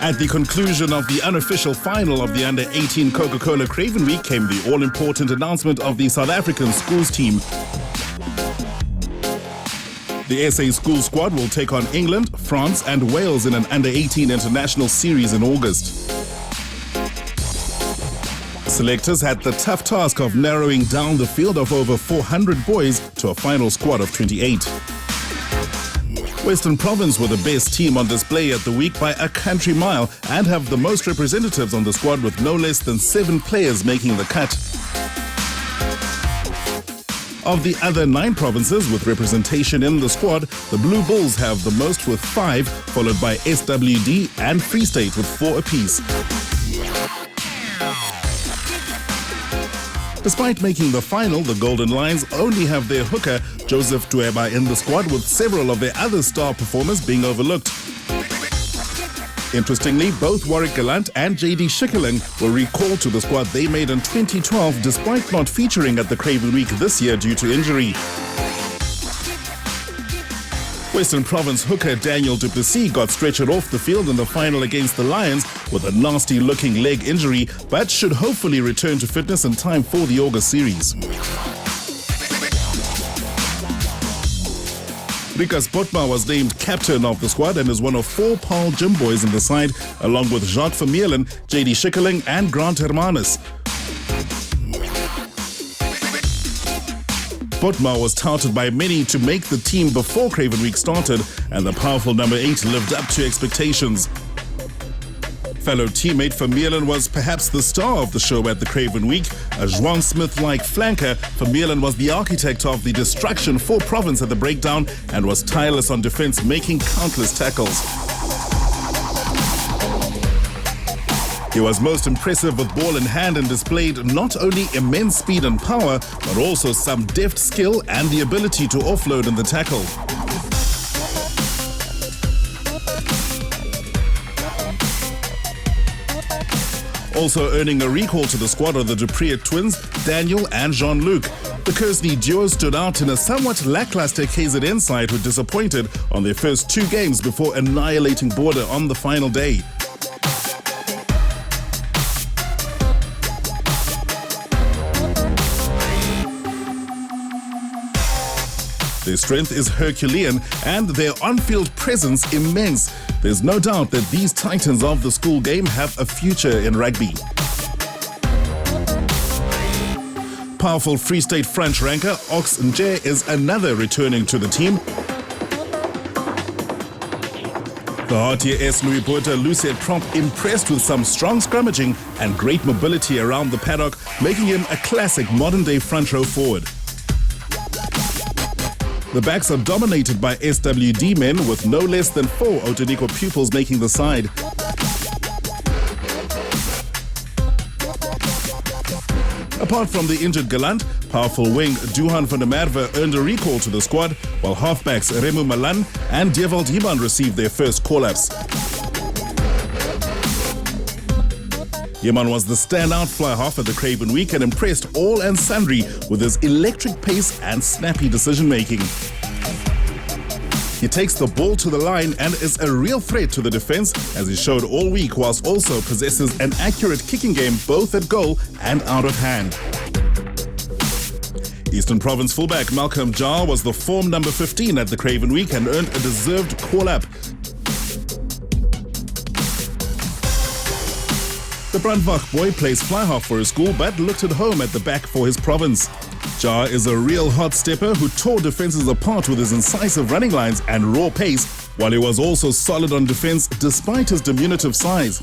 At the conclusion of the unofficial final of the Under-18 Coca-Cola Craven Week came the all-important announcement of the South African schools team. The SA Schools squad will take on England, France and Wales in an Under-18 international series in August. Selectors had the tough task of narrowing down the field of over 400 boys to a final squad of 28. Western Province were the best team on display at the week by a country mile and have the most representatives on the squad with no less than 7 players making the cut. Of the other 9 provinces with representation in the squad, the Blue Bulls have the most with 5, followed by SWD and Free State with 4 apiece. Despite making the final, the Golden Lions only have their hooker, Joseph Dweba, in the squad, with several of their other star performers being overlooked. Interestingly, both Warwick Gallant and JD Schickeling were recalled to the squad they made in 2012 despite not featuring at the Craven Week this year due to injury. Western Province hooker Daniel Du Plessis got stretchered off the field in the final against the Lions with a nasty-looking leg injury, but should hopefully return to fitness in time for the August series. Rikas Botma was named captain of the squad and is one of 4 Paarl gym boys in the side, along with Jacques Vermeulen, JD Schickeling and Grant Hermanus. Botma was touted by many to make the team before Craven Week started, and the powerful number 8 lived up to expectations. Fellow teammate Vermeulen was perhaps the star of the show at the Craven Week. A Juan Smith-like flanker, Vermeulen was the architect of the destruction for Province at the breakdown and was tireless on defense, making countless tackles. He was most impressive with ball in hand and displayed not only immense speed and power, but also some deft skill and the ability to offload in the tackle. Also earning a recall to the squad are the Dupree twins, Daniel and Jean-Luc. The Kersney duo stood out in a somewhat lackluster KZN side who disappointed on their first 2 games before annihilating Border on the final day. Their strength is Herculean and their on-field presence immense. There's no doubt that these titans of the school game have a future in rugby. Powerful Free State French ranker Ox Nje is another returning to the team. The heartier S. Louis Botha Lucet Prompt impressed with some strong scrummaging and great mobility around the paddock, making him a classic modern-day front row forward. The backs are dominated by SWD men with no less than 4 Outeniqua pupils making the side. Apart from the injured Gallant, powerful wing Duhan van der Merwe earned a recall to the squad, while halfbacks Remu Malan and Dewald Himan received their first call-ups. Himan was the standout fly-half at the Craven Week and impressed all and sundry with his electric pace and snappy decision-making. He takes the ball to the line and is a real threat to the defense, as he showed all week, whilst also possesses an accurate kicking game both at goal and out of hand. Eastern Province fullback Malcolm Jar was the form number 15 at the Craven Week and earned a deserved call-up. The Brandbach boy plays fly-half for his school but looked at home at the back for his province. Jar is a real hot stepper who tore defenses apart with his incisive running lines and raw pace, while he was also solid on defense despite his diminutive size.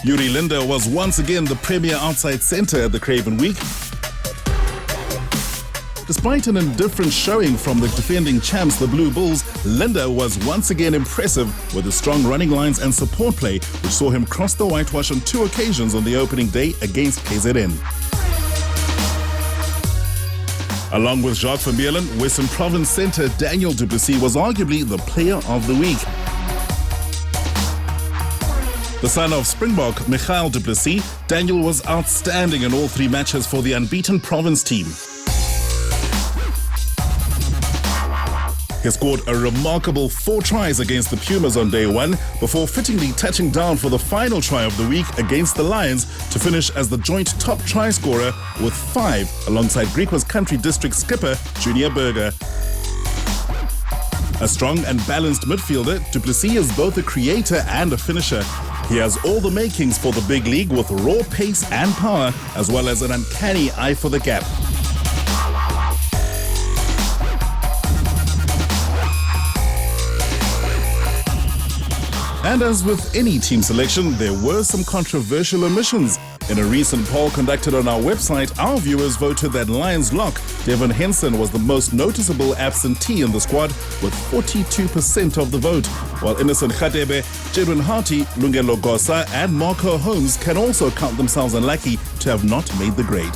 Yuri Linder was once again the premier outside centre at the Craven Week. Despite an indifferent showing from the defending champs, the Blue Bulls, Linder was once again impressive with his strong running lines and support play, which saw him cross the whitewash on 2 occasions on the opening day against KZN. Along with Jacques Vermeulen, Western Province centre Daniel Du Plessis was arguably the player of the week. The son of Springbok Michael Du Plessis, Daniel was outstanding in all 3 matches for the unbeaten Province team. He scored a remarkable 4 tries against the Pumas on day 1 before fittingly touching down for the final try of the week against the Lions to finish as the joint top try scorer with 5 alongside Griqua's country district skipper Junior Berger. A strong and balanced midfielder, Du Plessis is both a creator and a finisher. He has all the makings for the big league with raw pace and power, as well as an uncanny eye for the gap. And as with any team selection, there were some controversial omissions. In a recent poll conducted on our website, our viewers voted that Lions lock Devon Henson was the most noticeable absentee in the squad with 42% of the vote, while Innocent Khatebe, Jedwin Harty, Lungelo Gosa and Marco Holmes can also count themselves unlucky to have not made the grade.